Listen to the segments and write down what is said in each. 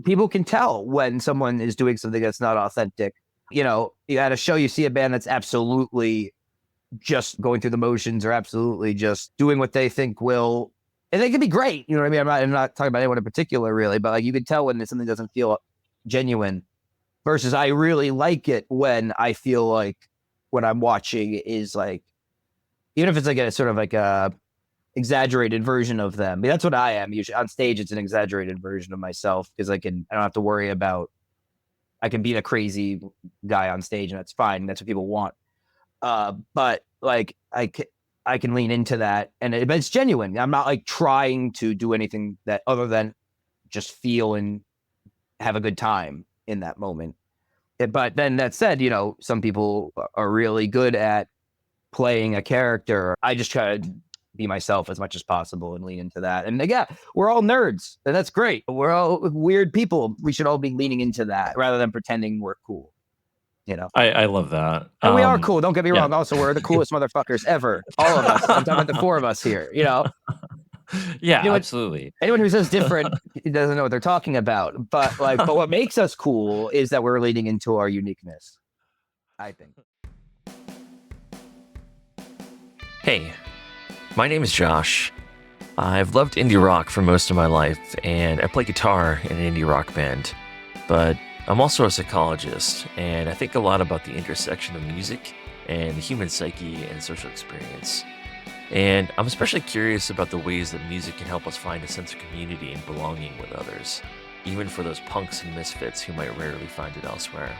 people can tell when someone is doing something that's not authentic. You know, you at a show, you see a band that's absolutely just going through the motions or absolutely just doing what they think will, and they can be great. You know what I mean? I'm not talking about anyone in particular really, but like you can tell when something doesn't feel genuine versus I really like it when I feel like what I'm watching is like, even if it's like a sort of like a exaggerated version of them. I mean, that's what I am usually on stage. It's an exaggerated version of myself because I don't have to worry about, I can be a crazy guy on stage and that's fine. That's what people want. But like I can lean into that and but it's genuine. I'm not like trying to do anything that other than just feel and have a good time in that moment. But then that said, you know, some people are really good at playing a character. I just try to be myself as much as possible and lean into that. And yeah, we're all nerds and that's great. We're all weird people. We should all be leaning into that rather than pretending we're cool. You know, I love that. And we are cool. Don't get me wrong. Also, we're the coolest motherfuckers ever. All of us. I'm talking about the four of us here, you know? Yeah, absolutely. Anyone who says different doesn't know what they're talking about. But but what makes us cool is that we're leaning into our uniqueness, I think. Hey, my name is Josh. I've loved indie rock for most of my life, and I play guitar in an indie rock band. But I'm also a psychologist, and I think a lot about the intersection of music and the human psyche and social experience. And I'm especially curious about the ways that music can help us find a sense of community and belonging with others, even for those punks and misfits who might rarely find it elsewhere.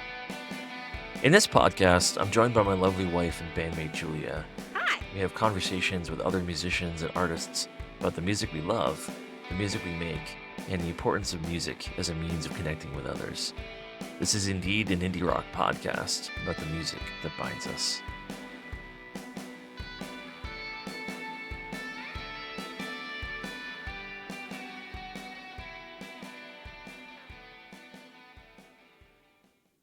In this podcast, I'm joined by my lovely wife and bandmate Julia. Hi! We have conversations with other musicians and artists about the music we love, the music we make, and the importance of music as a means of connecting with others. This is indeed an indie rock podcast about the music that binds us.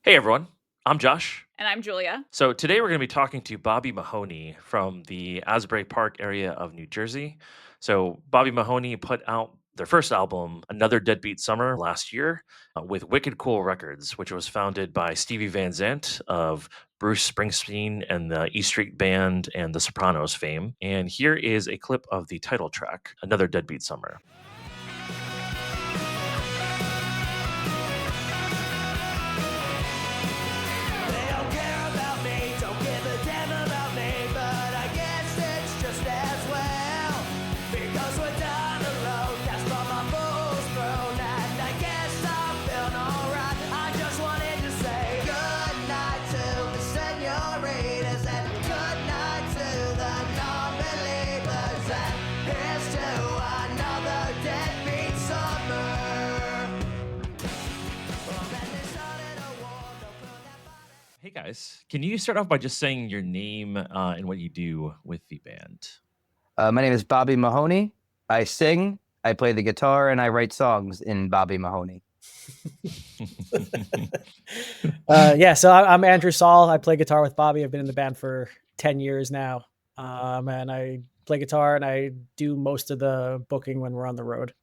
Hey everyone, I'm Josh. And I'm Julia. So today we're going to be talking to Bobby Mahoney from the Asbury Park area of New Jersey. So Bobby Mahoney put out their first album, Another Deadbeat Summer, last year with Wicked Cool Records, which was founded by Stevie Van Zandt of Bruce Springsteen and the E Street Band and the Sopranos fame. And here is a clip of the title track, Another Deadbeat Summer. Hey guys, can you start off by just saying your name and what you do with the band? My name is Bobby Mahoney. I sing, I play the guitar, and I write songs in Bobby Mahoney. So I'm Andrew Saul. I play guitar with Bobby. I've been in the band for 10 years now. And I play guitar and I do most of the booking when we're on the road.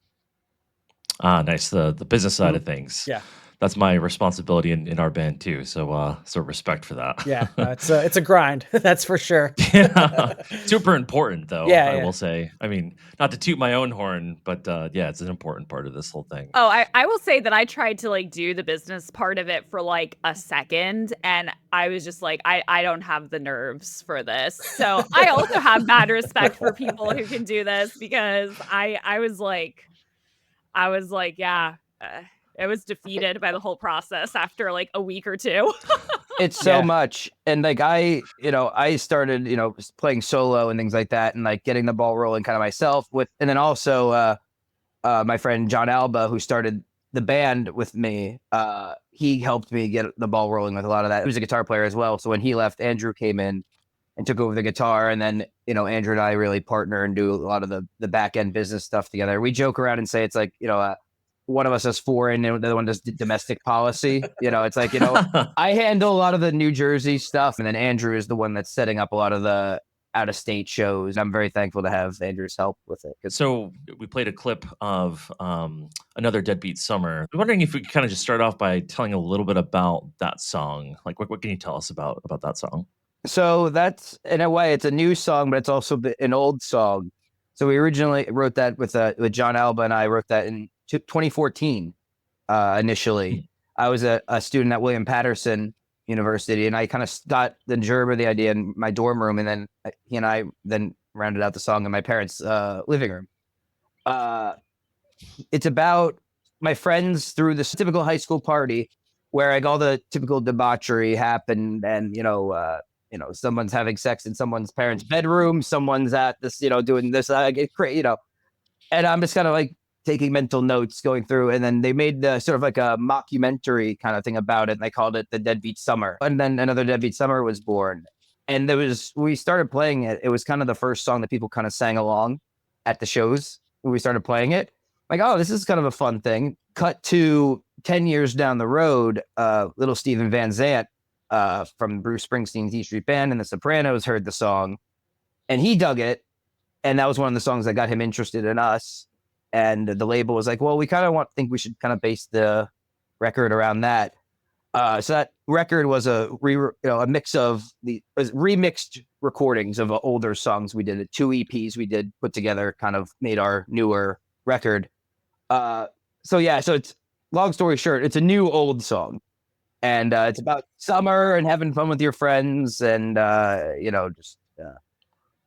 Nice. The business side of things. Yeah. That's my responsibility in our band too. So respect for that. Yeah, it's a grind. That's for sure. Yeah. Super important though. Yeah, I will say. I mean, not to toot my own horn, but yeah, it's an important part of this whole thing. Oh, I will say that I tried to like do the business part of it for like a second, and I was just like, I don't have the nerves for this. So I also have mad respect for people who can do this because I was like, yeah. I was defeated by the whole process after like a week or two. It's so much. And like I started, playing solo and things like that and like getting the ball rolling kind of myself and then also my friend John Alba, who started the band with me, he helped me get the ball rolling with a lot of that. He was a guitar player as well. So when he left, Andrew came in and took over the guitar. And then, Andrew and I really partner and do a lot of the back end business stuff together. We joke around and say it's like, one of us does foreign and the other one does domestic policy. It's like, I handle a lot of the New Jersey stuff. And then Andrew is the one that's setting up a lot of the out of state shows. I'm very thankful to have Andrew's help with it. So we played a clip of another Deadbeat Summer. I'm wondering if we could kind of just start off by telling a little bit about that song. Like, what can you tell us about that song? So that's, in a way, it's a new song, but it's also an old song. So we originally wrote that with John Alba, and I wrote that in 2014 initially. I was a student at William Patterson University, and I kind of got the germ of the idea in my dorm room, and then he and I then rounded out the song in my parents' living room. It's about my friends through this typical high school party where like all the typical debauchery happened, and someone's having sex in someone's parents' bedroom, someone's at this, doing this, and I'm just kind of like taking mental notes going through, and then they made the sort of like a mockumentary kind of thing about it, and they called it the Deadbeat Summer. And then another Deadbeat Summer was born, and we started playing it. It was kind of the first song that people kind of sang along at the shows when we started playing it. Like, oh, this is kind of a fun thing. Cut to 10 years down the road, little Stevie Van Zandt from Bruce Springsteen's E Street Band and the Sopranos heard the song, and he dug it, and that was one of the songs that got him interested in us. And the label was like, well, we kind of think we should kind of base the record around that. So that record was a mix of remixed recordings of older songs. We did 2 EPs we did put together, kind of made our newer record. So it's, long story short, it's a new old song, and it's about summer and having fun with your friends, and just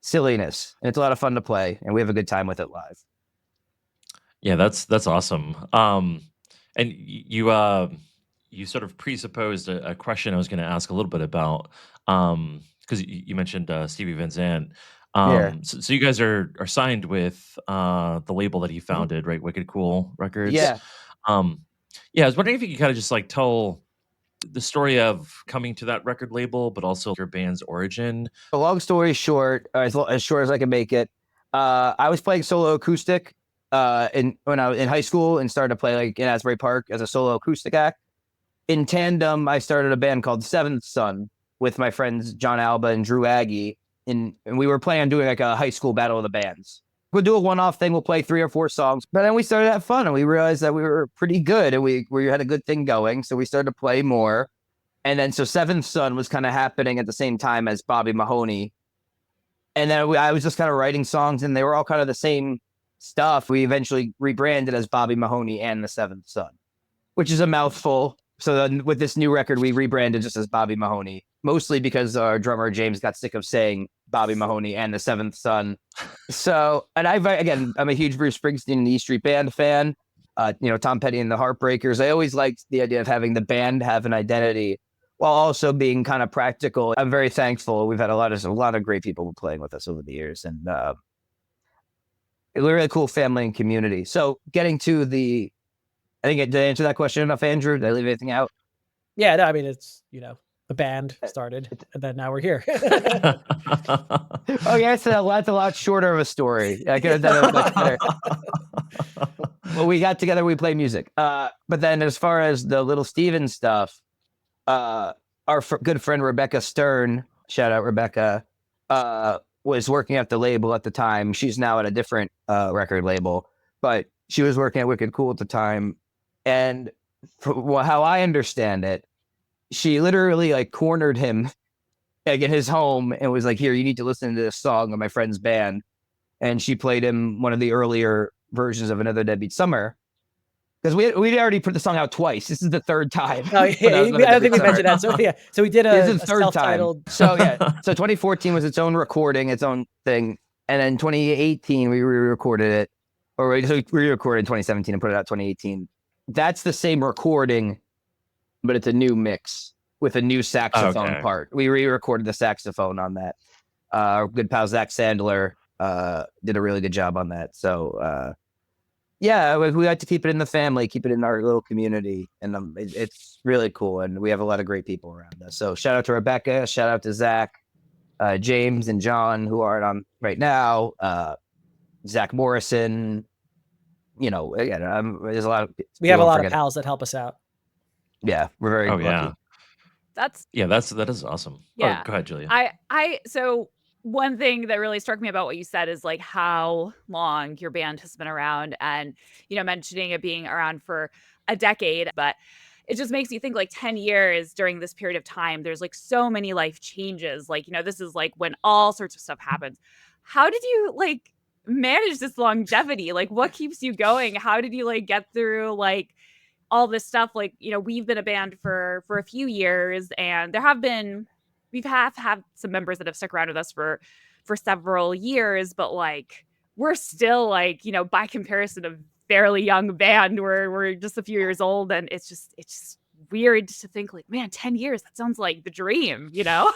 silliness. And it's a lot of fun to play, and we have a good time with it live. Yeah, that's awesome. And you sort of presupposed a question I was going to ask a little bit about, because you mentioned Stevie Van Zandt. So you guys are signed with the label that he founded, right? Wicked Cool Records. Yeah. I was wondering if you could kind of just like tell the story of coming to that record label, but also your band's origin. A long story short, as short as I can make it, I was playing solo acoustic when I was in high school, and started to play like in Asbury Park as a solo acoustic act. In tandem, I started a band called Seventh Son with my friends John Alba and Drew Aggie, and we were planning on doing like a high school battle of the bands. We'll do a one-off thing. We'll play 3 or 4 songs, but then we started to have fun, and we realized that we were pretty good, and we had a good thing going. So we started to play more, and then so Seventh Son was kind of happening at the same time as Bobby Mahoney, and then I was just kind of writing songs, and they were all kind of the same stuff. We eventually rebranded as Bobby Mahoney and the Seventh Son, which is a mouthful. So then with this new record, we rebranded just as Bobby Mahoney, mostly because our drummer James got sick of saying Bobby Mahoney and the Seventh Son. So, and I'm a huge Bruce Springsteen and the E Street Band fan. Tom Petty and the Heartbreakers. I always liked the idea of having the band have an identity while also being kind of practical. I'm very thankful. We've had a lot of great people playing with us over the years, and a really cool family and community. So getting to I think did I answer that question enough, Andrew? Did I leave anything out? Yeah, no, I mean, it's, the band started, and then now we're here. Oh, yeah, so that's a lot shorter of a story. I could have done it much better. Well, we got together, we play music. But then as far as the Little Steven stuff, our good friend Rebecca Stern, shout out Rebecca, was working at the label at the time. She's now at a different record label, but she was working at Wicked Cool at the time. And how I understand it, she literally like cornered him like in his home and was like, here, you need to listen to this song of my friend's band. And she played him one of the earlier versions of Another Deadbeat Summer. Because we'd already put the song out twice. This is the third time. Oh, yeah, I don't think we mentioned that. So, so we did a third self-titled. Time. So, so 2014 was its own recording, its own thing. And then 2018, we re-recorded it. So we re-recorded in 2017 and put it out 2018. That's the same recording, but it's a new mix with a new saxophone part. We re-recorded the saxophone on that. Our good pal Zach Sandler did a really good job on that. So, we like to keep it in the family, keep it in our little community, and it's really cool. And we have a lot of great people around us. So shout out to Rebecca, shout out to Zach, James, and John, who aren't on right now. Zach Morrison. There's a lot of. We have a lot of pals that help us out. Yeah, we're very lucky. That is awesome. Yeah. Go ahead, Julia. So one thing that really struck me about what you said is like how long your band has been around, and mentioning it being around for a decade, but it just makes you think like 10 years during this period of time, there's like so many life changes. Like, this is like when all sorts of stuff happens. How did you like manage this longevity? Like, what keeps you going? How did you like get through like all this stuff? Like, we've been a band for a few years, and we've had some members that have stuck around with us for several years, but like we're still like, by comparison, a fairly young band. We're just a few years old, and it's just weird to think like, man, 10 years, that sounds like the dream. A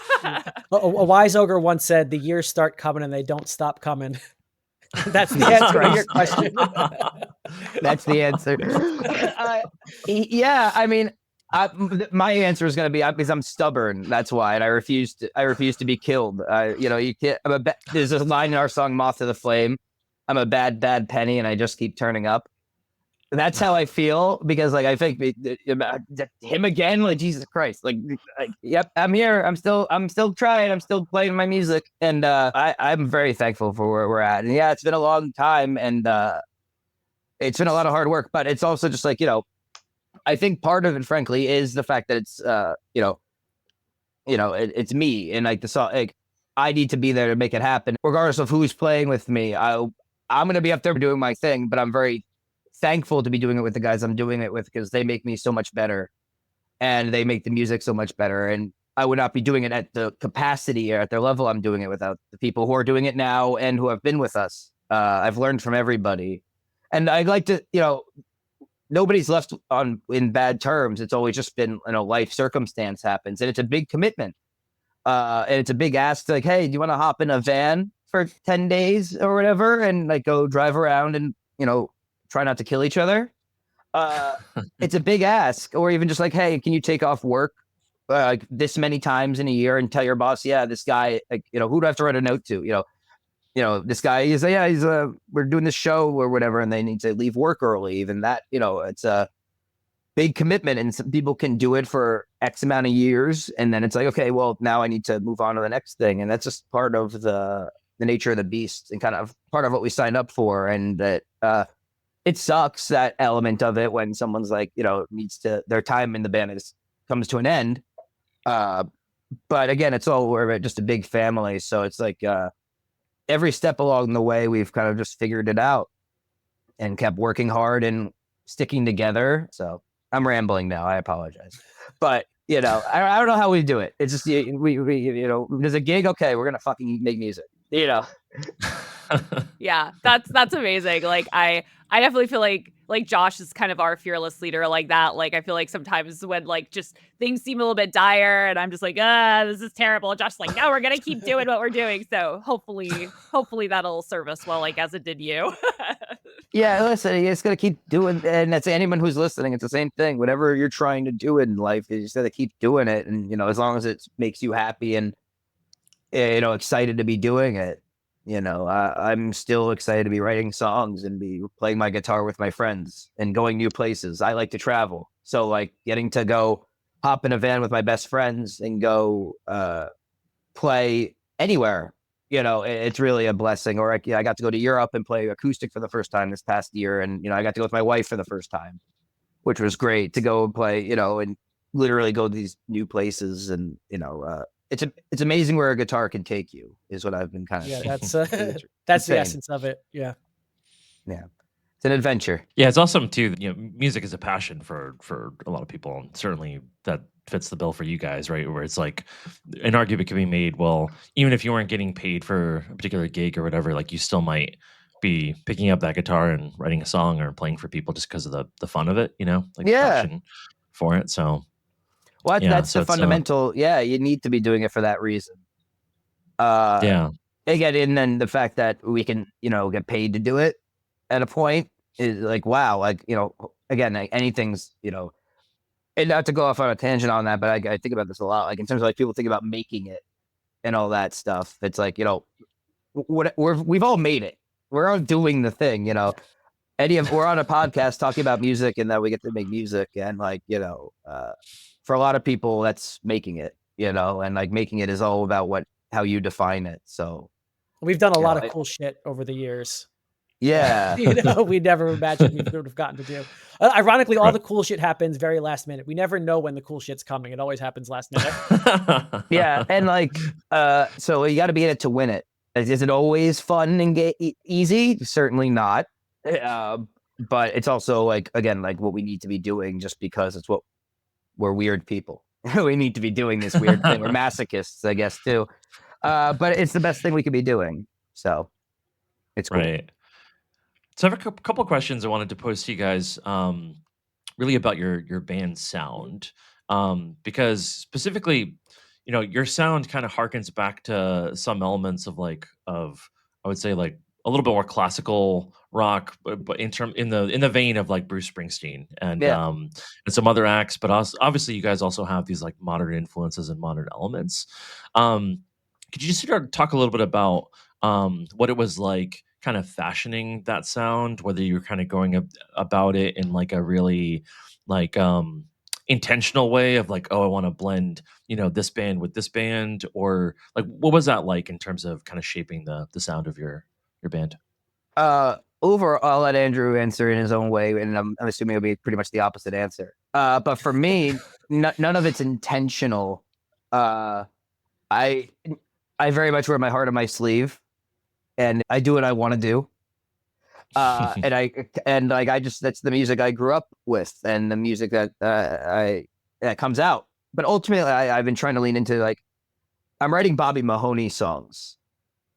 wise ogre once said, "The years start coming and they don't stop coming." That's the answer to your question. That's the answer. Yeah, I mean, my answer is going to be because I'm stubborn. That's why, and I refuse to be killed. You can't. There's a line in our song "Moth to the Flame." I'm a bad penny, and I just keep turning up. That's how I feel, because like I think him again, like Jesus Christ, like yep, I'm here. I'm still trying. I'm still playing my music, and I'm very thankful for where we're at. And yeah, it's been a long time, and it's been a lot of hard work, but it's also just like I think part of it, frankly, is the fact that it's it's me, and like the song, like I need to be there to make it happen, regardless of who's playing with me. I'm gonna be up there doing my thing, but I'm very thankful to be doing it with the guys I'm doing it with, because they make me so much better, and they make the music so much better. And I would not be doing it at the capacity or at their level I'm doing it without the people who are doing it now and who have been with us. I've learned from everybody, and I'd like to, nobody's left in bad terms. It's always just been, life circumstance happens, and it's a big commitment. And it's a big ask to like, hey, do you want to hop in a van for 10 days or whatever, and like go drive around and, try not to kill each other? It's a big ask. Or even just like, hey, can you take off work like this many times in a year and tell your boss, yeah, this guy, like, who do I have to write a note to? This guy is, we're doing this show or whatever, and they need to leave work early. Even that, it's a big commitment, and some people can do it for X amount of years, and then it's like, okay, well, now I need to move on to the next thing. And that's just part of the nature of the beast, and kind of part of what we signed up for. And that it sucks, that element of it, when someone's like, their time in the band comes to an end. But again, it's all, we're just a big family, so it's like every step along the way, we've kind of just figured it out and kept working hard and sticking together. So I'm rambling now. I apologize. But, I don't know how we do it. It's just, we there's a gig. Okay, we're going to fucking make music, Yeah, that's amazing. Like I definitely feel like Josh is kind of our fearless leader like that. Like I feel like sometimes when like just things seem a little bit dire and I'm just like, this is terrible, Josh's like, no, we're gonna keep doing what we're doing. So hopefully that'll serve us well, like as it did you. Yeah, listen, you just gotta keep doing, and that's anyone who's listening, it's the same thing. Whatever you're trying to do in life, you just gotta keep doing it. And as long as it makes you happy and excited to be doing it. I'm still excited to be writing songs and be playing my guitar with my friends and going new places. I like to travel. So like getting to go hop in a van with my best friends and go play anywhere, it's really a blessing. Or I got to go to Europe and play acoustic for the first time this past year. And, I got to go with my wife for the first time, which was great to go and play, and literally go to these new places. And, it's amazing where a guitar can take you, is what I've been kind of. Yeah, that's the essence of it. Yeah. Yeah. It's an adventure. Yeah, it's awesome too. Music is a passion for a lot of people, and certainly that fits the bill for you guys, right? Where it's like an argument can be made. Well, even if you weren't getting paid for a particular gig or whatever, like you still might be picking up that guitar and writing a song or playing for people just because of the fun of it, like the passion for it. So. Well, that's the fundamental. You need to be doing it for that reason. Again, and then the fact that we can, get paid to do it at a point is like, wow, like, again, like anything's, and not to go off on a tangent on that, but I think about this a lot, like in terms of like people think about making it and all that stuff. It's like, we've all made it. We're all doing the thing, we're on a podcast talking about music, and that we get to make music, and like, for a lot of people, that's making it, and like making it is all about what how you define it. So We've done a lot know, of cool shit over the years. yeah. We never imagined we would have gotten to do. Ironically, all Right. the cool shit happens very last minute. We never know when the cool shit's coming. It always happens last minute. Yeah, and like, so you got to be in it to win it. Is it always fun and easy? Certainly not. But it's also like, again, like what we need to be doing, just because it's what we're weird people. We need to be doing this weird thing. We're masochists, I guess, too. But it's the best thing we could be doing. So it's cool. Right. So I have a couple questions I wanted to pose to you guys, really about your band's sound, because specifically, your sound kind of harkens back to some elements of I would say like a little bit more classical rock, but in the vein of like Bruce Springsteen Yeah. And some other acts, but also, obviously you guys also have these like modern influences and modern elements. Could you just sort of talk a little bit about what it was like kind of fashioning that sound, whether you're kind of going about it in like a really like intentional way of like, oh, I want to blend, this band with this band, or like what was that like in terms of kind of shaping the sound of your band? Over, I'll let Andrew answer in his own way, and I'm assuming it'll be pretty much the opposite answer. But for me, none of it's intentional. I very much wear my heart on my sleeve, and I do what I want to do. And I just, that's the music I grew up with, and the music that that comes out. But ultimately, I've been trying to lean into, like, I'm writing Bobby Mahoney songs,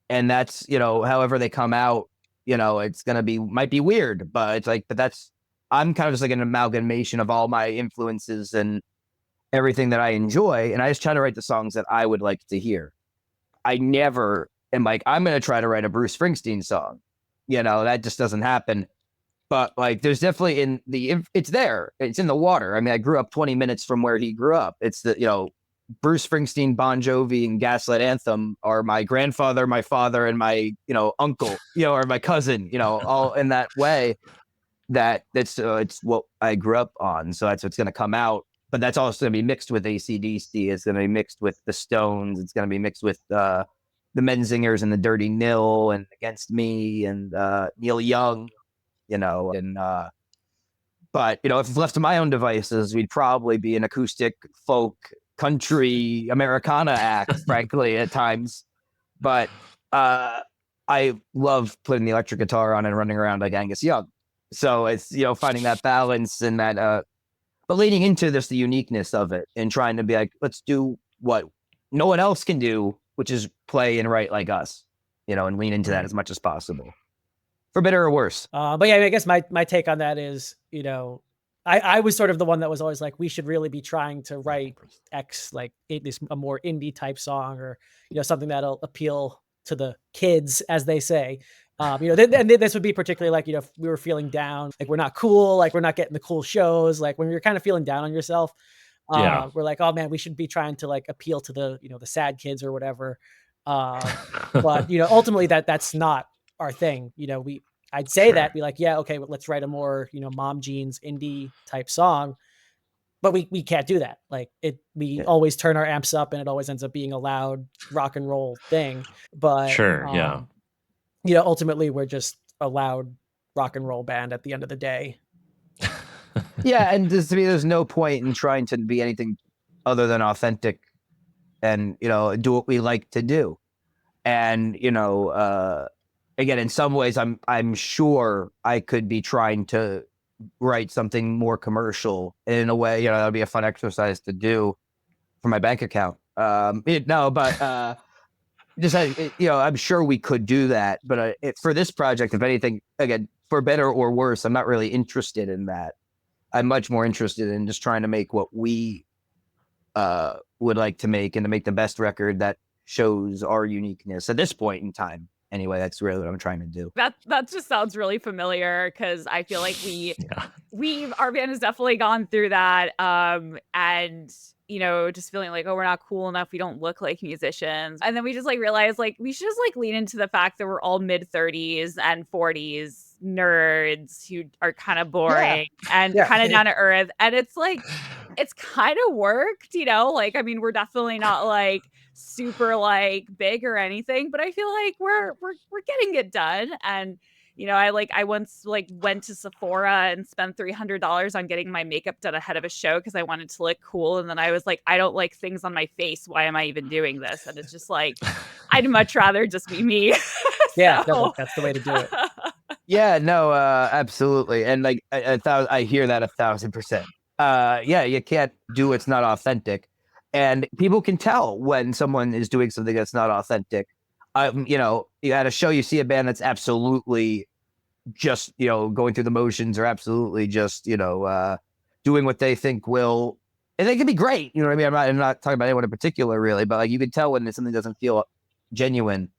and that's, however they come out, it's gonna be, might be weird, but it's like, but that's, I'm kind of just like an amalgamation of all my influences and everything that I enjoy, and I just try to write the songs that I would like to hear. I never am like, I'm gonna try to write a Bruce Springsteen song. That just doesn't happen. But like, there's definitely it's there. It's in the water. I mean, I grew up 20 minutes from where he grew up. It's Bruce Springsteen, Bon Jovi, and Gaslight Anthem are my grandfather, my father, and my, uncle, or my cousin, all in that way. That's it's what I grew up on. So that's what's going to come out. But that's also going to be mixed with AC/DC. It's going to be mixed with the Stones. It's going to be mixed with the Menzingers and the Dirty Nil and Against Me and Neil Young, and but if left to my own devices, we'd probably be an acoustic folk country Americana act, frankly, at times. But I love putting the electric guitar on and running around like Angus Young. So it's, finding that balance and that but leaning into this, the uniqueness of it, and trying to be like, let's do what no one else can do, which is play and write like us, and lean into that as much as possible, for better or worse. But yeah, I guess my take on that is, I was sort of the one that was always like, we should really be trying to write X, like a more indie type song, or, something that'll appeal to the kids, as they say. And this would be particularly like, if we were feeling down, like we're not cool, like we're not getting the cool shows, like when you're kind of feeling down on yourself, Yeah. we're like, oh man, we should be trying to like appeal to the, the sad kids or whatever. But ultimately that's not our thing. I'd say Sure. that, be like, yeah, okay, well, let's write a more, mom jeans indie type song. But we can't do that. Like we always turn our amps up, and it always ends up being a loud rock and roll thing. But Sure, yeah. Ultimately we're just a loud rock and roll band at the end of the day. Yeah, and to me, there's no point in trying to be anything other than authentic, and do what we like to do. And again, in some ways, I'm sure I could be trying to write something more commercial in a way. That'd be a fun exercise to do for my bank account. Just I'm sure we could do that. But for this project, if anything, again, for better or worse, I'm not really interested in that. I'm much more interested in just trying to make what we would like to make, and to make the best record that shows our uniqueness at this point in time. Anyway, that's really what I'm trying to do. That just sounds really familiar, because I feel like Yeah. our band has definitely gone through that. And just feeling like, oh, we're not cool enough, we don't look like musicians. And then we just like realized like we should just like lean into the fact that we're all mid-30s and 40s nerds who are kind of boring and Yeah. kind of down to earth. And it's like, it's kind of worked, like, I mean, we're definitely not like super like big or anything, but I feel like we're getting it done. And I once like went to Sephora and spent $300 on getting my makeup done ahead of a show because I wanted to look cool. And then I was like, I don't like things on my face. Why am I even doing this? And it's just like, I'd much rather just be me. Yeah, no, So- that's the way to do it. Yeah, no, absolutely. And like I hear that 1,000%. Yeah, you can't do what's not authentic. And people can tell when someone is doing something that's not authentic. You at a show, you see a band that's absolutely just, going through the motions, or absolutely just, doing what they think will, and they can be great. You know what I mean? I'm not talking about anyone in particular really, but like you can tell when something doesn't feel genuine.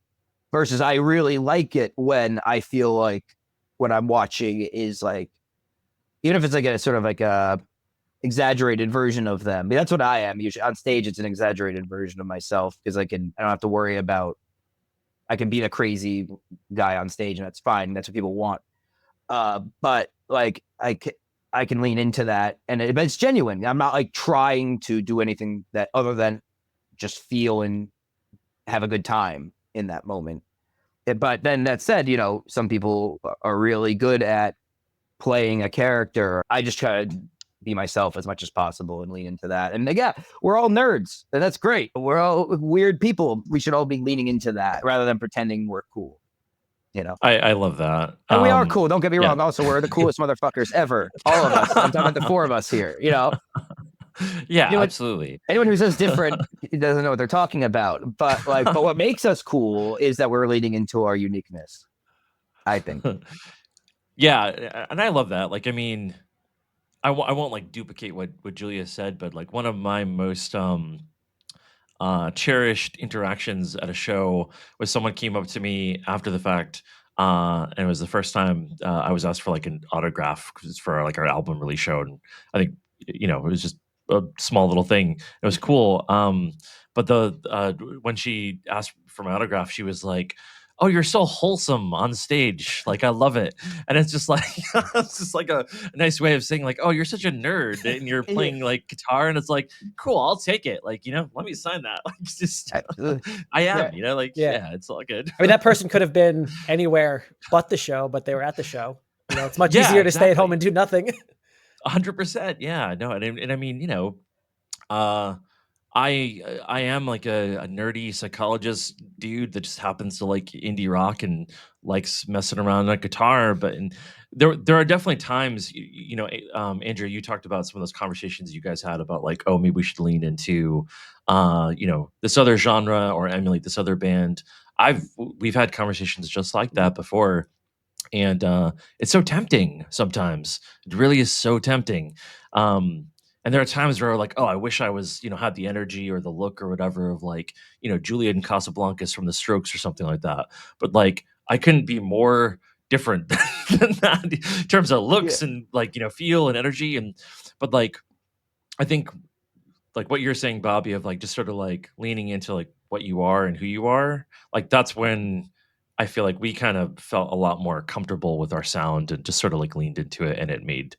Versus I really like it when I feel like what I'm watching is like, even if it's like a sort of like a exaggerated version of them. I mean, that's what I am usually on stage. It's an exaggerated version of myself because I don't have to worry about, I can be the crazy guy on stage and that's fine. That's what people want. But like I can lean into that but it's genuine. I'm not like trying to do anything that other than just feel and have a good time in that moment. But then that said, some people are really good at playing a character. I just try to be myself as much as possible and lean into that. And yeah, we're all nerds, and that's great. We're all weird people. We should all be leaning into that rather than pretending we're cool. I love that. And we are cool. Don't get me yeah. wrong. Also, we're the coolest motherfuckers ever. All of us. I'm talking about the four of us here. Yeah, You know what? absolutely. Anyone who says different doesn't know what they're talking about. But what makes us cool is that we're leaning into our uniqueness, I think. Yeah, and I love that. Like, I mean, I won't like duplicate what Julia said, but like one of my most cherished interactions at a show was someone came up to me after the fact, and it was the first time I was asked for like an autograph 'cause it's for like our album release show, and I think it was just a small little thing. It was cool. But when she asked for my autograph, she was like, "Oh, you're so wholesome on stage. Like, I love it." And it's just like it's just like a nice way of saying like, "Oh, you're such a nerd and you're Yeah. playing like guitar." And it's like, cool, I'll take it. Like, let me sign that. Like, it's just Absolutely. I am, Yeah. yeah, it's all good. I mean, that person could have been anywhere but the show, but they were at the show. It's much Yeah, easier to stay at exactly. home and do nothing. 100%. Yeah, no, and I mean, uh, I am like a nerdy psychologist dude that just happens to like indie rock and likes messing around on a guitar. But there are definitely times, Andrew, you talked about some of those conversations you guys had about like, oh, maybe we should lean into, this other genre or emulate this other band. We've had conversations just like that before. And it's so tempting sometimes. It really is so tempting. And there are times where like, oh, I wish I was, had the energy or the look or whatever of like, Julian Casablancas from the Strokes or something like that. But like, I couldn't be more different than that in terms of looks and like, feel and energy. But like, I think like what you're saying, Bobby, of like just sort of like leaning into like what you are and who you are, like that's when I feel like we kind of felt a lot more comfortable with our sound and just sort of like leaned into it, and it made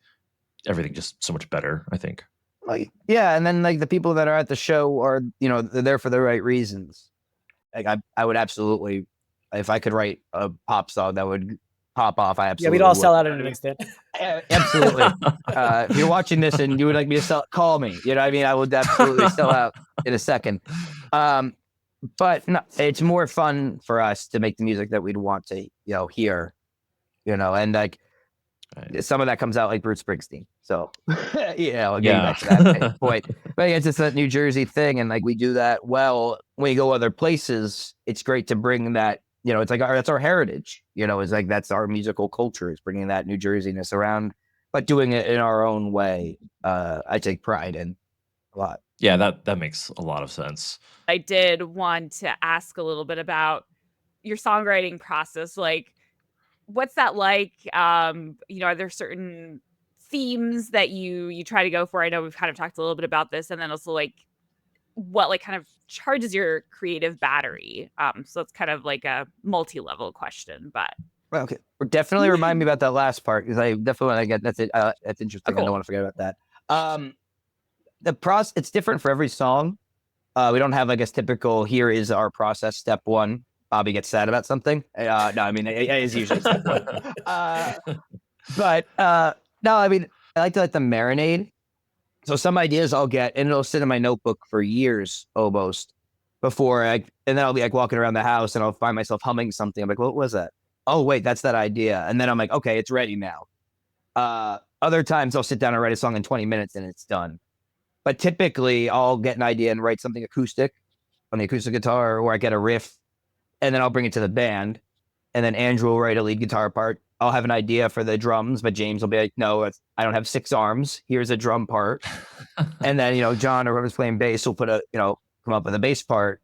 everything just so much better, I think. Like, yeah, and then like the people that are at the show are, they're there for the right reasons. Like I would absolutely, if I could write a pop song that would pop off, I Yeah, absolutely we'd all would. sell out in an instant. Absolutely. If you're watching this and you would like me to call me. You know what I mean? I would absolutely sell out in a second. But no, it's more fun for us to make the music that we'd want to, hear, and like some of that comes out like Bruce Springsteen. So, getting back to that point. But it's just that New Jersey thing. And like we do that well. When you go other places, it's great to bring that, it's like that's our heritage, it's like that's our musical culture, is bringing that New Jerseyness around, but doing it in our own way. I take pride in a lot. Yeah, that makes a lot of sense. I did want to ask a little bit about your songwriting process. Like, what's that like? Are there certain themes that you try to go for? I know we've kind of talked a little bit about this, and then also like what like kind of charges your creative battery. So it's kind of like a multi-level question, but Okay, definitely remind me about that last part because I definitely want to get that's it. That's interesting. I cool. don't want to forget about that. The process it's different for every song. We don't have, I guess, typical. Here is our process. Step one. Bobby gets sad about something. No, I mean it is usually step one. But no, I mean I like to let them marinate. So some ideas I'll get and it'll sit in my notebook for years almost before and then I'll be like walking around the house and I'll find myself humming something. I'm like, what was that? Oh wait, that's that idea. And then I'm like, okay, it's ready now. Other times I'll sit down and write a song in 20 minutes and it's done. But typically I'll get an idea and write something acoustic on the acoustic guitar, or I get a riff and then I'll bring it to the band. And then Andrew will write a lead guitar part. I'll have an idea for the drums, but James will be like, no, I don't have 6 arms. Here's a drum part. And then, John or whoever's playing bass will come up with a bass part.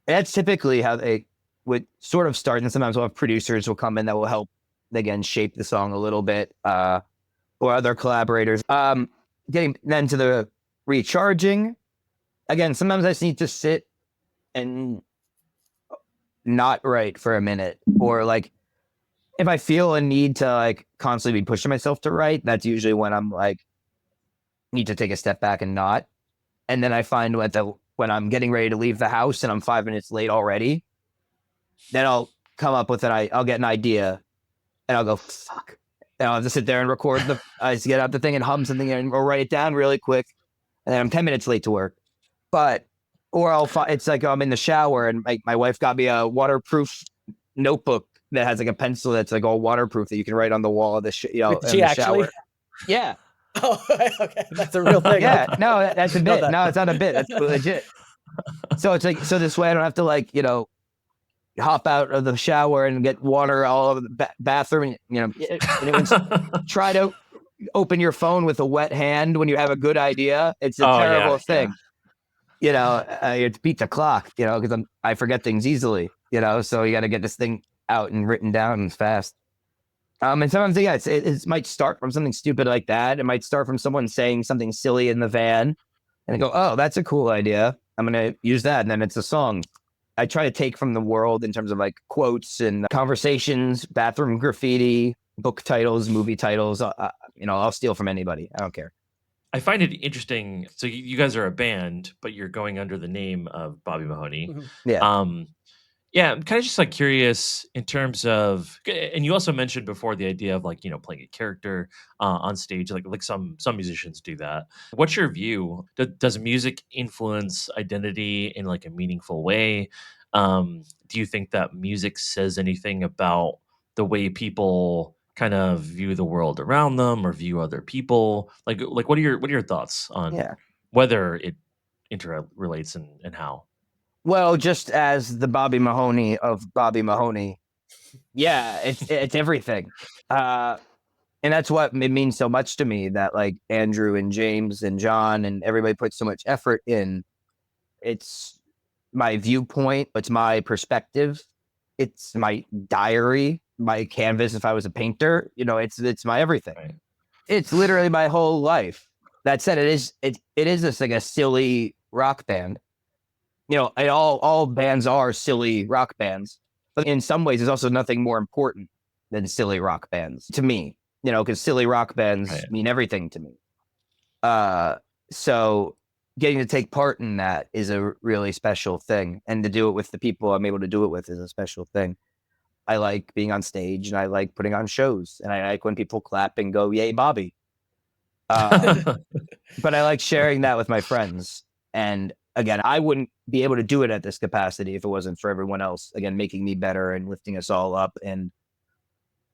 And that's typically how they would sort of start. And sometimes we'll have producers will come in that will help, again, shape the song a little bit, or other collaborators. Getting then to the recharging. Again, sometimes I just need to sit and not write for a minute, or like if I feel a need to like constantly be pushing myself to write, that's usually when I'm like need to take a step back and not. And then I find when I'm getting ready to leave the house and I'm 5 minutes late already, then I'll come up with I'll get an idea and I'll go, fuck. And I'll have to sit there and record I just get out the thing and hum something and or write it down really quick. And then I'm 10 minutes late to work. Or it's like I'm in the shower and my wife got me a waterproof notebook that has like a pencil that's like all waterproof that you can write on the wall of the shower. Yeah. Oh, okay. That's a real thing. Yeah. No, that's a bit. No, it's not a bit. That's legit. So it's like, so this way I don't have to like, hop out of the shower and get water all over the bathroom. And try to open your phone with a wet hand when you have a good idea. It's a terrible thing. You have to beat the clock, because I forget things easily, so you got to get this thing out and written down and fast. And sometimes, it might start from something stupid like that. It might start from someone saying something silly in the van and I go, oh, that's a cool idea. I'm going to use that. And then it's a song. I try to take from the world in terms of like quotes and conversations, bathroom graffiti, book titles, movie titles. I'll steal from anybody. I don't care. I find it interesting. So you guys are a band, but you're going under the name of Bobby Mahoney. Mhm. Yeah. Yeah, I'm kind of just like curious in terms of, and you also mentioned before the idea of like playing a character on stage, like some musicians do that. What's your view? Does music influence identity in like a meaningful way? Do you think that music says anything about the way people kind of view the world around them or view other people? Like what are your thoughts on whether it interrelates and how? Well, just as the Bobby Mahoney of Bobby Mahoney, yeah, it's everything, and that's what it means so much to me that like Andrew and James and John and everybody puts so much effort in. It's my viewpoint, it's my perspective, it's my diary, my canvas. If I was a painter, it's my everything. Right. It's literally my whole life. That said, it is just like a silly rock band. All bands are silly rock bands, but in some ways, there's also nothing more important than silly rock bands to me, because silly rock bands mean everything to me. So getting to take part in that is a really special thing. And to do it with the people I'm able to do it with is a special thing. I like being on stage and I like putting on shows and I like when people clap and go, yay, Bobby. But I like sharing that with my friends. And again, I wouldn't be able to do it at this capacity if it wasn't for everyone else, again, making me better and lifting us all up. And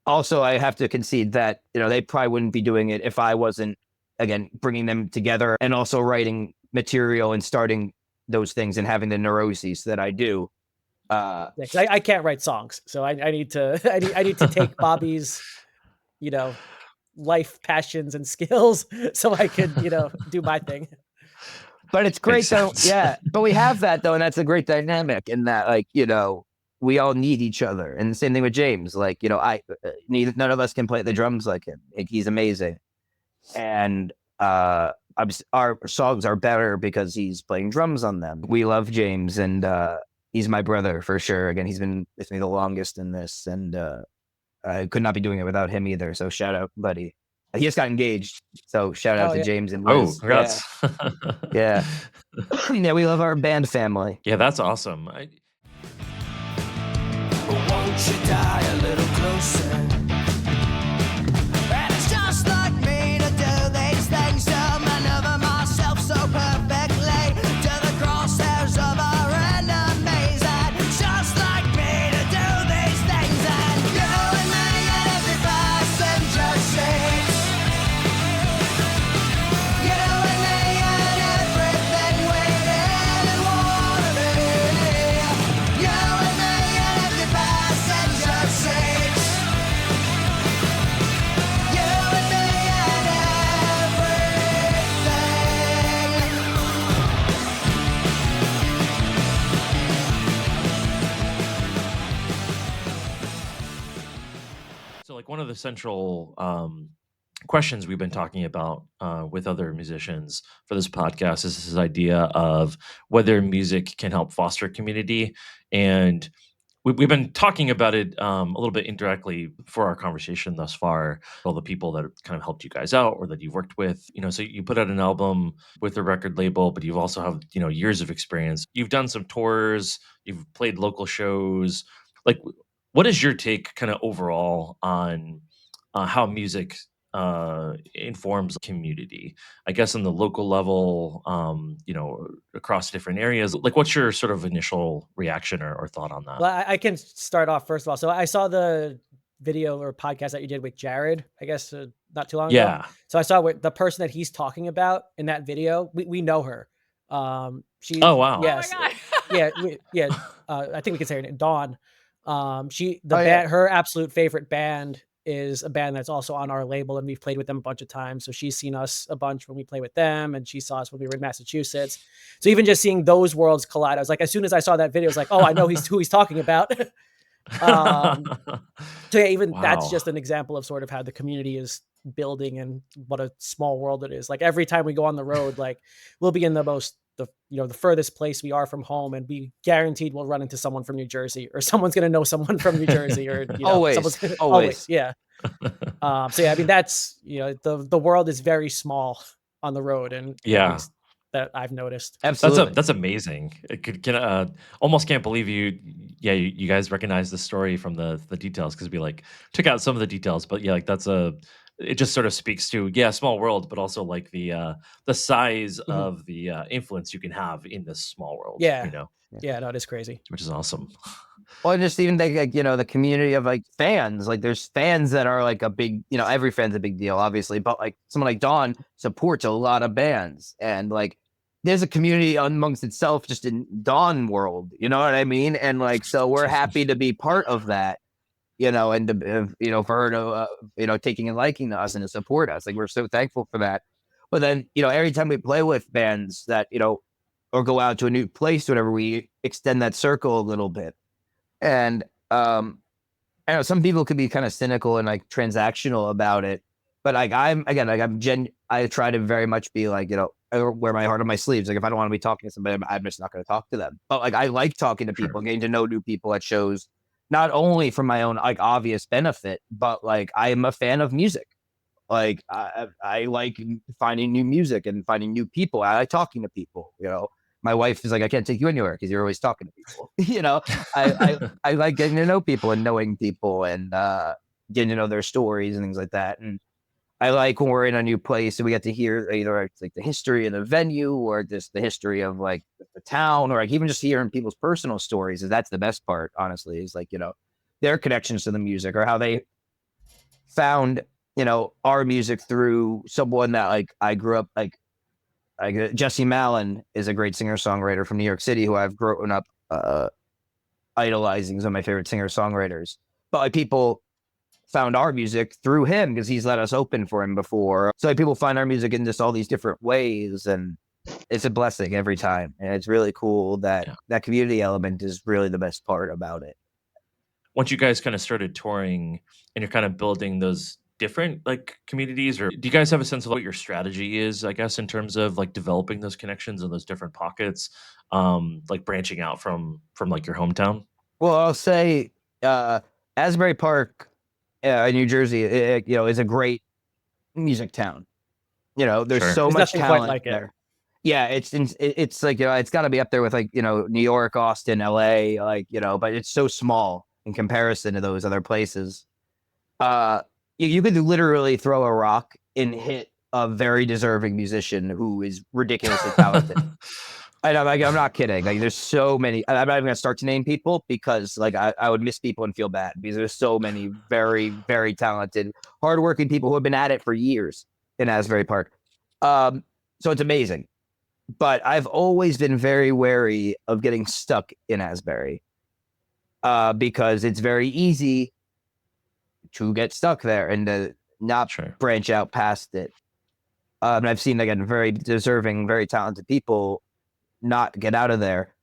also I have to concede that, they probably wouldn't be doing it if I wasn't, again, bringing them together and also writing material and starting those things and having the neuroses that I do. 'Cause I can't write songs. So I need to, I need to take Bobby's, life passions and skills so I could, do my thing. But it's great though. Yeah. But we have that though. And that's a great dynamic in that, like, we all need each other. And the same thing with James. Like, none of us can play the drums like him. Like, he's amazing. And our songs are better because he's playing drums on them. We love James and he's my brother for sure. Again, he's been with me the longest in this. And I could not be doing it without him either. So shout out, buddy. He just got engaged. So shout out Oh, to yeah. James and Oh, Liz. congrats. Yeah. Yeah, we love our band family. Yeah, that's awesome. Won't you die a little closer? And it's just like me to do these things, to maneuver myself so perfectly to the crosshairs of our enemies. And it's just like me to do these things, and you and me and every passenger seat. You and me and everything we did and wanna be. You and me and every passenger seat. You and me and everything. So, like, one of the central questions we've been talking about with other musicians for this podcast is this idea of whether music can help foster community. And we've been talking about it a little bit indirectly for our conversation thus far. All the people that have kind of helped you guys out or that you've worked with, so you put out an album with a record label, but you've also have, years of experience. You've done some tours, you've played local shows. Like, what is your take kind of overall on how music informs community? I guess on the local level, across different areas. Like, what's your sort of initial reaction or thought on that? Well, I can start off first of all. So I saw the video or podcast that you did with Jared, I guess, not too long ago. Yeah. So I saw the person that he's talking about in that video. We know her. She. Oh, wow. Yes. Oh my God. Yeah. I think we can say her name, Dawn. Oh, yeah. Her absolute favorite band is a band that's also on our label, and we've played with them a bunch of times. So she's seen us a bunch when we play with them, and she saw us when we were in Massachusetts. So even just seeing those worlds collide, I was like, as soon as I saw that video, I was like, oh, I know who he's talking about. So yeah, even that's Wow. just an example of sort of how the community is building and what a small world it is. Like every time we go on the road, like we'll be in the furthest place we are from home, and we guaranteed we'll run into someone from New Jersey, or someone's going to know someone from New Jersey, or Always, someone's always. yeah. So yeah, I mean, that's, the world is very small on the road, and at Yeah. least that I've noticed. Absolutely. That's amazing. Almost can't believe you guys recognize the story from the details, because we like took out some of the details, but yeah, like it just sort of speaks to small world, but also like the size Mhm. of the influence you can have in this small world. Yeah. Yeah, no, it is crazy. Which is awesome. Well, just even like, the community of like fans, like there's fans that are like a big, every fan's a big deal, obviously, but like someone like Dawn supports a lot of bands, and like there's a community amongst itself just in Dawn world, you know what I mean? And like, so we're happy to be part of that, and to, for her to, taking and liking to us and to support us. Like, we're so thankful for that. But then, every time we play with bands that, or go out to a new place, whatever, we extend that circle a little bit. And I know some people could be kind of cynical and like transactional about it, but like I try to very much be like, I wear my heart on my sleeves. Like if I don't want to be talking to somebody, I'm just not going to talk to them. But like I like talking to people, getting to know new people at shows, not only for my own like obvious benefit, but like I am a fan of music. Like I like finding new music and finding new people. I like talking to people, My wife is like, I can't take you anywhere because you're always talking to people. I like getting to know people and knowing people and getting to know their stories and things like that. And I like when we're in a new place and we get to hear either like the history of the venue or just the history of like the town, or like even just hearing people's personal stories. That's the best part, honestly, is like, their connections to the music or how they found, our music through someone that like I grew up like Jesse Malin is a great singer-songwriter from New York City who I've grown up idolizing. He's one of my favorite singer-songwriters. But like people found our music through him because he's let us open for him before. So like people find our music in just all these different ways, and it's a blessing every time. And it's really cool that that community element is really the best part about it. Once you guys kind of started touring and you're kind of building those different like communities, or do you guys have a sense of what your strategy is, I guess, in terms of like developing those connections in those different pockets, like branching out from like your hometown? Well, I'll say Asbury Park New Jersey, is a great music town. There's Sure. so There's much nothing quite talent like it. there. Yeah, it's like it's got to be up there with like New York, Austin, LA, but it's so small in comparison to those other places. You could literally throw a rock and hit a very deserving musician who is ridiculously talented. And I'm not kidding. Like, there's so many. I'm not even gonna start to name people because like I would miss people and feel bad because there's so many very, very talented, hardworking people who have been at it for years in Asbury Park. So it's amazing. But I've always been very wary of getting stuck in Asbury because it's very easy to get stuck there and to not Sure. branch out past it. And I've seen, again, very deserving, very talented people not get out of there,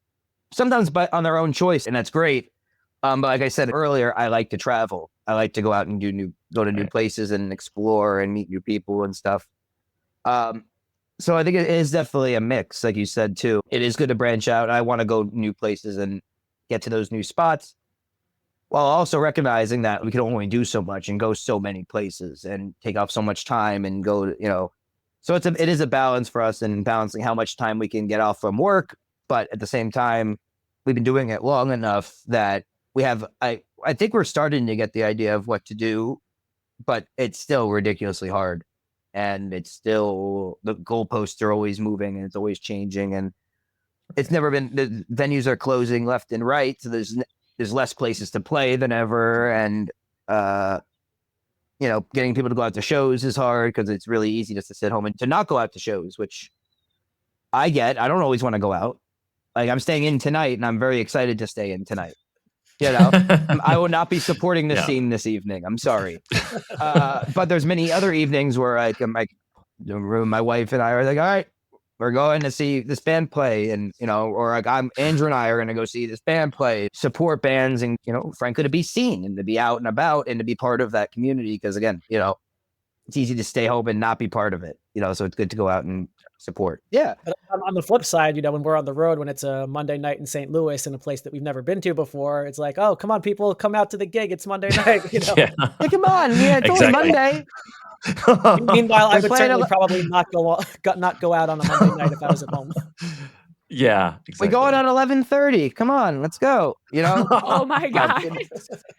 sometimes on their own choice, and that's great. But like I said earlier, I like to travel. I like to go out and go to new Right. places and explore and meet new people and stuff. So I think it is definitely a mix, like you said too. It is good to branch out. I want to go new places and get to those new spots, while also recognizing that we can only do so much and go so many places and take off so much time and go, So it is a balance for us and balancing how much time we can get off from work, but at the same time, we've been doing it long enough that we have. I think we're starting to get the idea of what to do, but it's still ridiculously hard. And it's still, the goalposts are always moving and it's always changing. And it's never been, the venues are closing left and right. So there's less places to play than ever. And, getting people to go out to shows is hard because it's really easy just to sit home and to not go out to shows, which I get. I don't always want to go out. Like, I'm staying in tonight and I'm very excited to stay in tonight. I will not be supporting the Yeah. scene this evening. I'm sorry. But there's many other evenings where I'm like, my wife and I are like, all right, we're going to see this band play. And, or like Andrew and I are going to go see this band play, support bands and, frankly, to be seen and to be out and about and to be part of that community. Because again, it's easy to stay home and not be part of it, so it's good to go out and support. Yeah. But on the flip side, when we're on the road, when it's a Monday night in St. Louis in a place that we've never been to before, it's like, oh, come on, people, come out to the gig. It's Monday night. Yeah. Hey, come on. Yeah, it's only Exactly. Monday. Meanwhile, I We're would playing certainly probably not go out on a Monday night if I was at home. Yeah, We exactly. going at 11:30. Come on, let's go. Oh my god.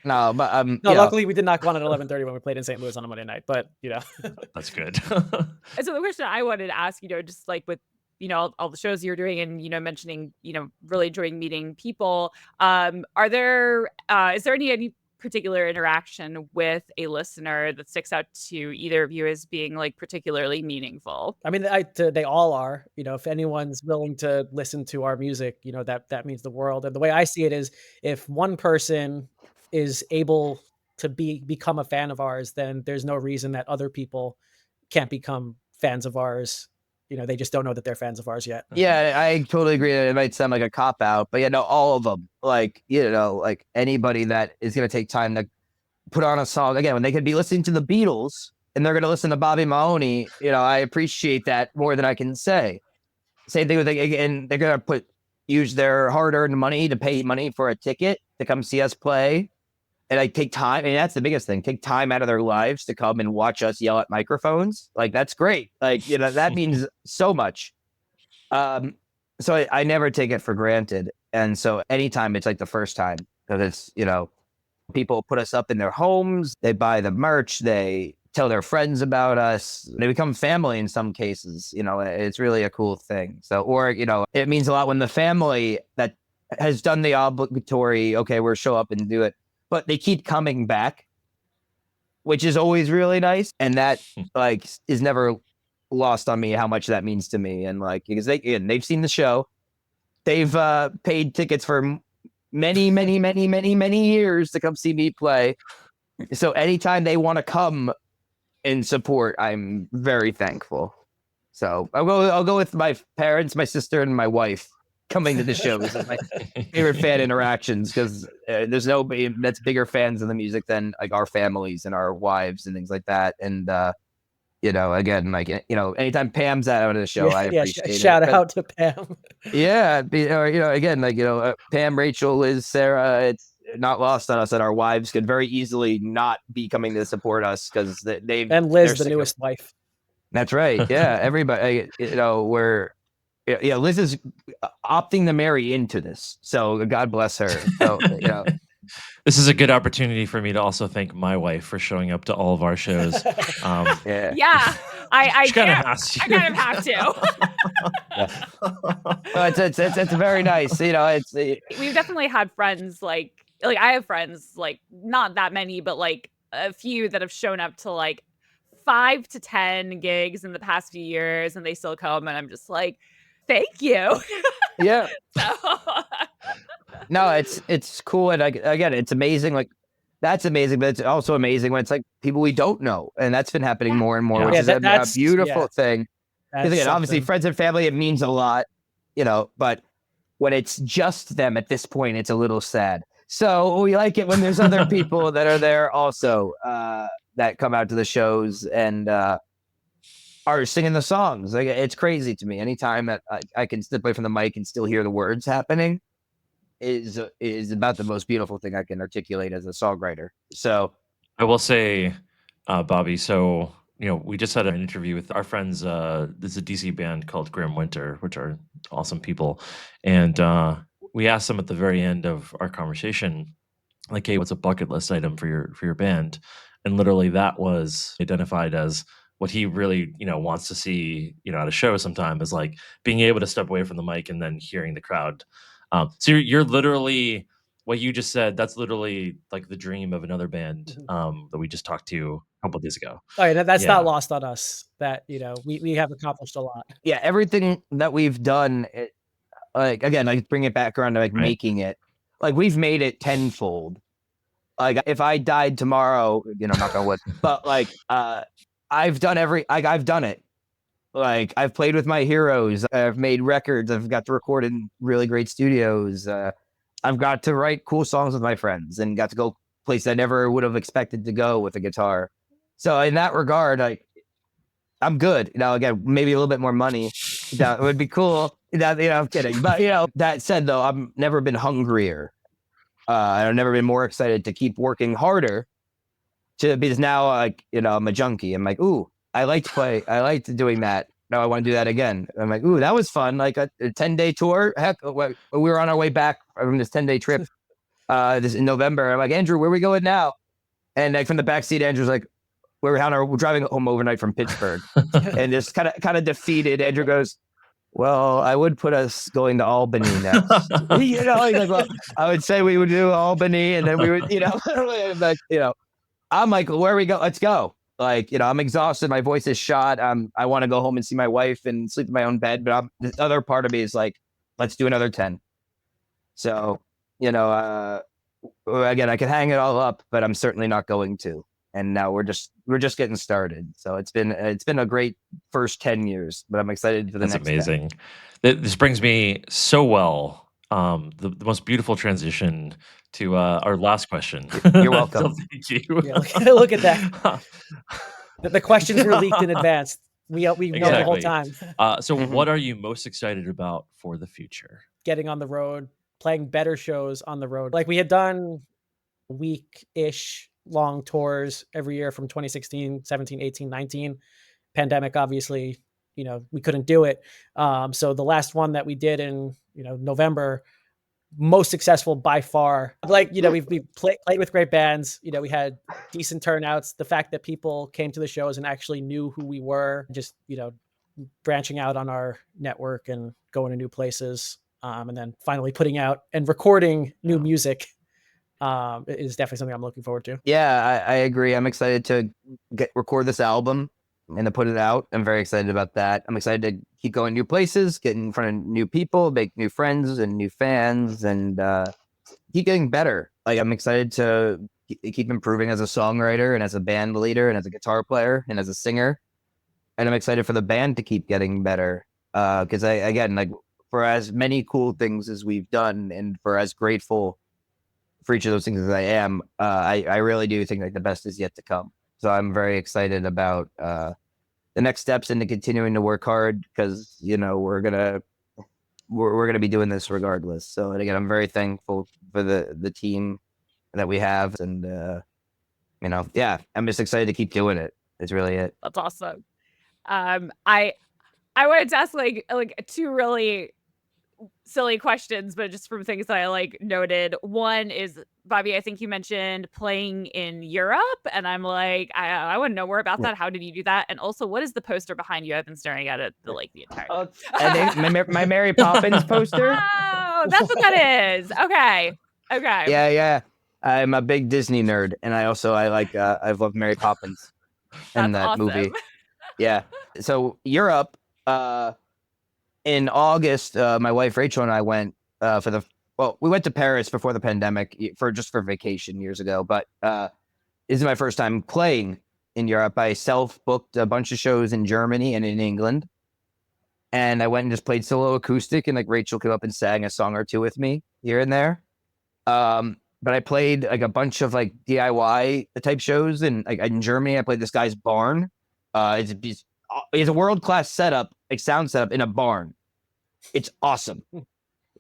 No, but No, luckily we did not go on at 11:30 when we played in St. Louis on a Monday night. But That's good. And so the question I wanted to ask, just like with, all the shows you're doing and, mentioning, really enjoying meeting people. Is there any particular interaction with a listener that sticks out to either of you as being like particularly meaningful? I mean, they all are. If anyone's willing to listen to our music, that means the world. And the way I see it is, if one person is able to become a fan of ours, then there's no reason that other people can't become fans of ours. They just don't know that they're fans of ours yet. Yeah, I totally agree. It might sound like a cop out, but all of them, like anybody that is going to take time to put on a song again, when they could be listening to the Beatles and they're going to listen to Bobby Mahoney, I appreciate that more than I can say. Same thing with, and they're going to use their hard-earned money to pay money for a ticket to come see us play. And take time, and that's the biggest thing, take time out of their lives to come and watch us yell at microphones. Like, that's great. Like, that means so much. So I never take it for granted. And so anytime it's like the first time, because it's, people put us up in their homes, they buy the merch, they tell their friends about us, they become family in some cases. It's really a cool thing. So, or, it means a lot when the family that has done the obligatory, okay, we'll show up and do it, but they keep coming back, which is always really nice. And that is never lost on me how much that means to me. And because they've seen the show, they've paid tickets for many, many, many, many, many years to come see me play. So anytime they want to come and support, I'm very thankful. So I'll go with my parents, my sister, and my wife coming to the shows as my favorite fan interactions, because there's nobody that's bigger fans of the music than our families and our wives and things like that. And again, anytime Pam's out of the show, I appreciate it. Shout out to Pam. Yeah, again, Pam, Rachel, Liz, Sarah. not lost on us that our wives could very easily not be coming to support us because they And Liz, the newest wife. That's right. Yeah, everybody. Yeah, Liz is opting to marry into this, so God bless her. So This is a good opportunity for me to also thank my wife for showing up to all of our shows. yeah. Yeah, I She kind of can't. has to. I kind of have to. Well, it's very nice. We've definitely had friends like I have friends like not that many, but like a few that have shown up to like 5 to 10 gigs in the past few years, and they still come, and I'm just like, thank you. Yeah. So, No, it's cool, and again, it's amazing. Like that's amazing, but it's also amazing when it's like people we don't know, and that's been happening more and more, Yeah. which Yeah, is that's a beautiful thing. Because That's again, obviously, something. friends and family, it means a lot, but when it's just them at this point, it's a little sad. So we like it when there's other people that are there also that come out to the shows and are singing the songs. Like it's crazy to me. Anytime that I can step away from the mic and still hear the words happening is about the most beautiful thing I can articulate as a songwriter. So I will say, Bobby, so we just had an interview with our friends. There's a DC band called Grim Winter, which are awesome people. And we asked them at the very end of our conversation, like, hey, what's a bucket list item for your band? And literally that was identified as what he really, wants to see, at a show sometime, is like being able to step away from the mic and then hearing the crowd. So you're literally, what you just said, that's literally like the dream of another band that we just talked to a couple of days ago. Oh, yeah, that's Yeah. not lost on us that, we have accomplished a lot. yeah, everything that we've done, like again, like bring it back around to like Right. making it, like we've made it tenfold. Like if I died tomorrow, knock on wood, but like I've done it. Like I've played with my heroes. I've made records. I've got to record in really great studios. I've got to write cool songs with my friends and got to go places I never would have expected to go with a guitar. So in that regard, I'm good. Again, maybe a little bit more money. That would be cool. I'm kidding. But that said though, I've never been hungrier. I've never been more excited to keep working harder because now I'm a junkie. I'm like, ooh, I liked doing that. Now I want to do that again. I'm like, ooh, that was fun. Like a 10-day tour. Heck, we were on our way back from this 10-day trip this in November. I'm like, Andrew, where are we going now? And like from the backseat, Andrew's like, we're driving home overnight from Pittsburgh. And just kind of defeated. Andrew goes, well, I would put us going to Albany next. Like, well, I would say we would do Albany, and then we would, like, I'm like, where we go? Let's go. Like, I'm exhausted. My voice is shot. I want to go home and see my wife and sleep in my own bed. But the other part of me is like, let's do another 10. So, again, I can hang it all up, but I'm certainly not going to. And now we're just getting started. So it's been a great first 10 years, but I'm excited for the That's next amazing. This brings me so well. The most beautiful transition to our last question. You're welcome. So thank you. Yeah, look at that. The questions were leaked in advance. We know the whole Exactly. time. So Mhm. what are you most excited about for the future? Getting on the road, playing better shows on the road. Like we had done week-ish long tours every year from 2016, 17, 18, 19. Pandemic, obviously, we couldn't do it. So the last one that we did in, November, most successful by far. Like, we played with great bands. We had decent turnouts. The fact that people came to the shows and actually knew who we were, just, branching out on our network and going to new places. And then finally putting out and recording new music is definitely something I'm looking forward to. Yeah, I agree. I'm excited to record this album and to put it out. I'm very excited about that. I'm excited to keep going new places, get in front of new people, make new friends and new fans, and keep getting better. Like I'm excited to keep improving as a songwriter and as a band leader and as a guitar player and as a singer. And I'm excited for the band to keep getting better. Because for as many cool things as we've done and for as grateful for each of those things as I am, I really do think like the best is yet to come. So I'm very excited about the next steps and to continuing to work hard because we're gonna be doing this regardless. So and again, I'm very thankful for the team that we have. And, yeah, I'm just excited to keep doing it. It's really it. That's awesome. I wanted to ask like two really silly questions, but just from things that I like noted. One is, Bobby, I think you mentioned playing in Europe, and I'm like, I want to know more about that. How did you do that? And also, what is the poster behind you? I've been staring at it the entire Oh, time. my Mary Poppins poster. Oh, that's what that is. Okay. Yeah. I'm a big Disney nerd, and I like I've loved Mary Poppins and That's that awesome. movie. Yeah. So Europe, in August, my wife Rachel and I went we went to Paris before the pandemic for vacation years ago, but this is my first time playing in Europe. I self-booked a bunch of shows in Germany and in England, and I went and just played solo acoustic, and like Rachel came up and sang a song or two with me here and there. But I played like a bunch of like DIY type shows, and like in Germany, I played this guy's barn. It's a world-class setup, like sound setup in a barn. It's awesome.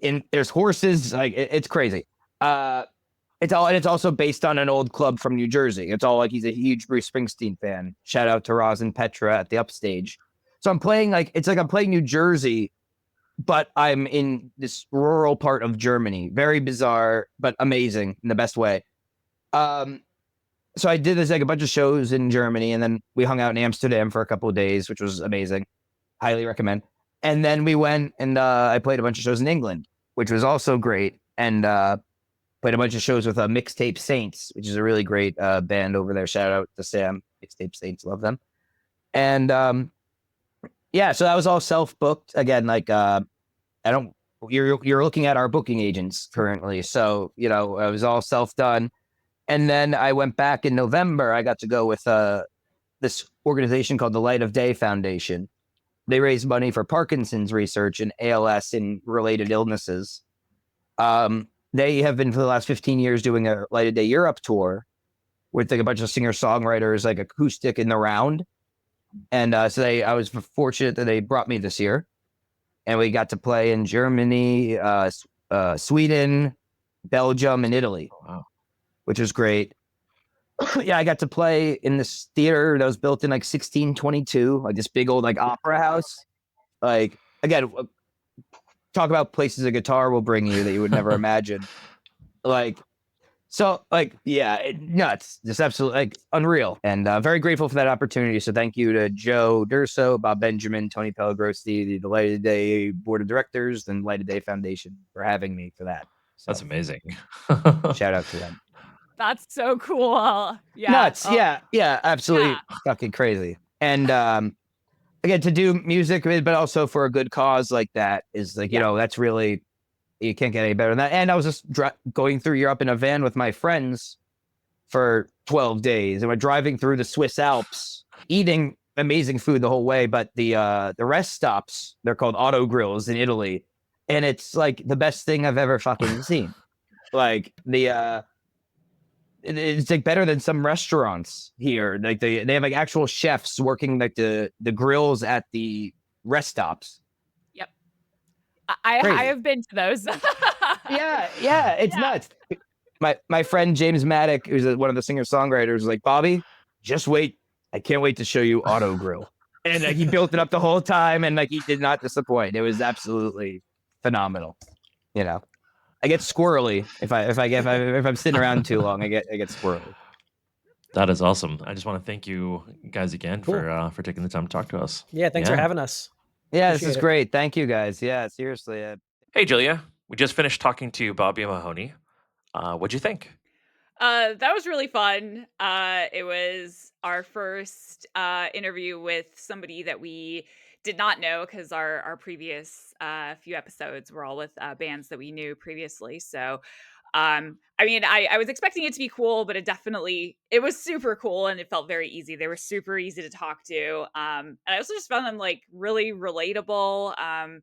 And there's horses, like it's crazy. It's also based on an old club from New Jersey. It's all like he's a huge Bruce Springsteen fan. Shout out to Roz and Petra at the Upstage. So I'm playing I'm playing New Jersey, but I'm in this rural part of Germany. Very bizarre, but amazing in the best way. So I did this like a bunch of shows in Germany, and then we hung out in Amsterdam for a couple of days, which was amazing. Highly recommend. And then we went and I played a bunch of shows in England, which was also great. And played a bunch of shows with Mixtape Saints, which is a really great band over there. Shout out to Sam. Mixtape Saints, love them. And yeah, so that was all self-booked. Again, like you're looking at our booking agents currently. So, it was all self-done. And then I went back in November. I got to go with this organization called the Light of Day Foundation. They raise money for Parkinson's research and ALS and related illnesses. They have been for the last 15 years doing a Light of Day Europe tour with like a bunch of singer-songwriters, like acoustic in the round. And so I was fortunate that they brought me this year. And we got to play in Germany, Sweden, Belgium, and Italy, which was great. Yeah, I got to play in this theater that was built in like 1622, like this big old like opera house. Like, again, talk about places a guitar will bring you that you would never imagine. Like, so like, yeah, nuts, just absolutely like unreal. And very grateful for that opportunity. So thank you to Joe Durso, Bob Benjamin, Tony Pellegrossi, the Light of Day Board of Directors, and Light of Day Foundation for having me for that. So, That's amazing. shout out to them. That's so cool. Yeah. Nuts. Oh, Yeah, absolutely Yeah. fucking crazy. And again, to do music, but also for a good cause like that is like, that's really, you can't get any better than that. And I was just going through Europe in a van with my friends for 12 days, and we're driving through the Swiss Alps, eating amazing food the whole way. But the rest stops, they're called auto grills in Italy. And it's like the best thing I've ever fucking seen. Like it's like better than some restaurants here. Like they have like actual chefs working like the grills at the rest stops. Yep. I Crazy. have been to those. Yeah, it's nuts. My friend James Maddock, who's one of the singer-songwriters, was like, Bobby, just wait. I can't wait to show you Auto Grill. And he built it up the whole time, and like he did not disappoint. It was absolutely phenomenal. I get squirrely if I'm sitting around too long. I get squirrely. That is awesome. I just want to thank you guys again for taking the time to talk to us. Yeah, thanks for having us. Yeah, Appreciate this is it. great. Thank you guys. Yeah, seriously. Hey, Julia. We just finished talking to Bobby Mahoney. What'd you think? That was really fun. It was our first interview with somebody that we did not know, because our previous few episodes were all with bands that we knew previously. So, I mean, I was expecting it to be cool, but it was super cool, and it felt very easy. They were super easy to talk to. And I also just found them like really relatable.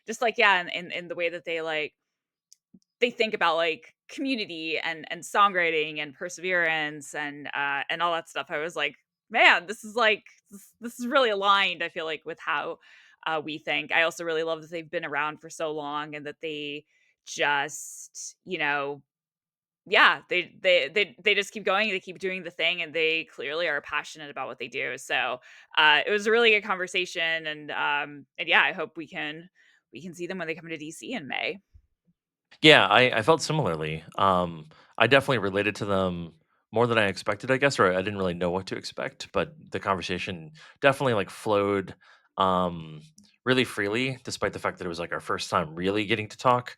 Just like, yeah, in the way that they think about like community and songwriting and perseverance and all that stuff. I was like, man, this is really aligned, I feel like, with how we think. I also really love that they've been around for so long, and that they just yeah, they just keep going, they keep doing the thing, and they clearly are passionate about what they do. So it was a really good conversation, and yeah, I hope we can see them when they come to DC in May. Yeah, I felt similarly. I definitely related to them more than I expected, I guess, or I didn't really know what to expect, but the conversation definitely like flowed um really freely, despite the fact that it was like our first time really getting to talk.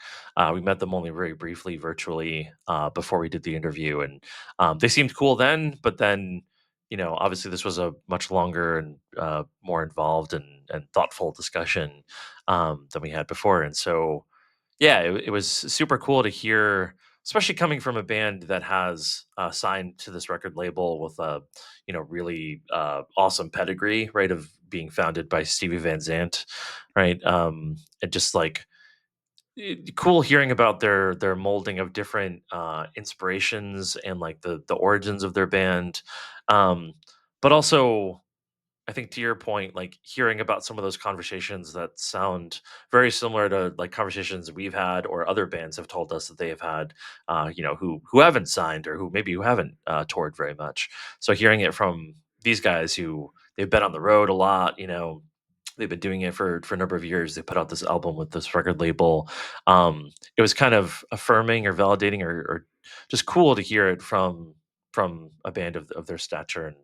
We met them only very briefly virtually before we did the interview, and they seemed cool then, but then obviously this was a much longer and more involved and thoughtful discussion than we had before, and so yeah, it was super cool to hear, especially coming from a band that has signed to this record label with a, really awesome pedigree, right? Of being founded by Stevie Van Zandt, right? And just like cool hearing about their molding of different inspirations and like the origins of their band, um, but also I think to your point, like hearing about some of those conversations that sound very similar to like conversations we've had or other bands have told us that they have had, who haven't signed or who haven't toured very much. So hearing it from these guys who they've been on the road a lot, they've been doing it for a number of years. They put out this album with this record label. It was kind of affirming or validating or just cool to hear it from a band of their stature and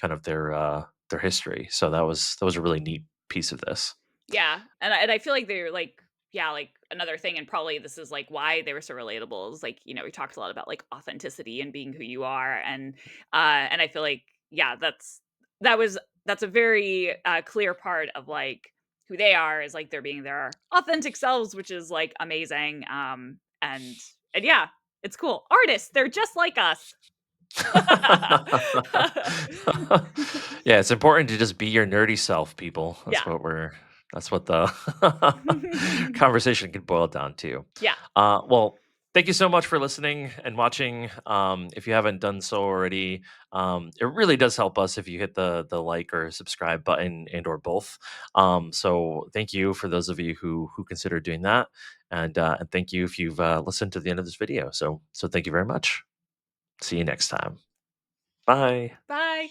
kind of their history. So that was a really neat piece of this. Yeah, and I feel like they're like, yeah, like another thing, and probably this is like why they were so relatable is like, we talked a lot about like authenticity and being who you are, and I feel like, yeah, that's a very clear part of like who they are, is like they're being their authentic selves, which is like amazing. And yeah, it's cool. Artists, they're just like us. Yeah, it's important to just be your nerdy self, people. Yeah. That's what the conversation can boil down to. Yeah. Well, thank you so much for listening and watching. If you haven't done so already, it really does help us if you hit the like or subscribe button and or both. So thank you for those of you who consider doing that, and thank you if you've listened to the end of this video. So thank you very much. See you next time. Bye. Bye.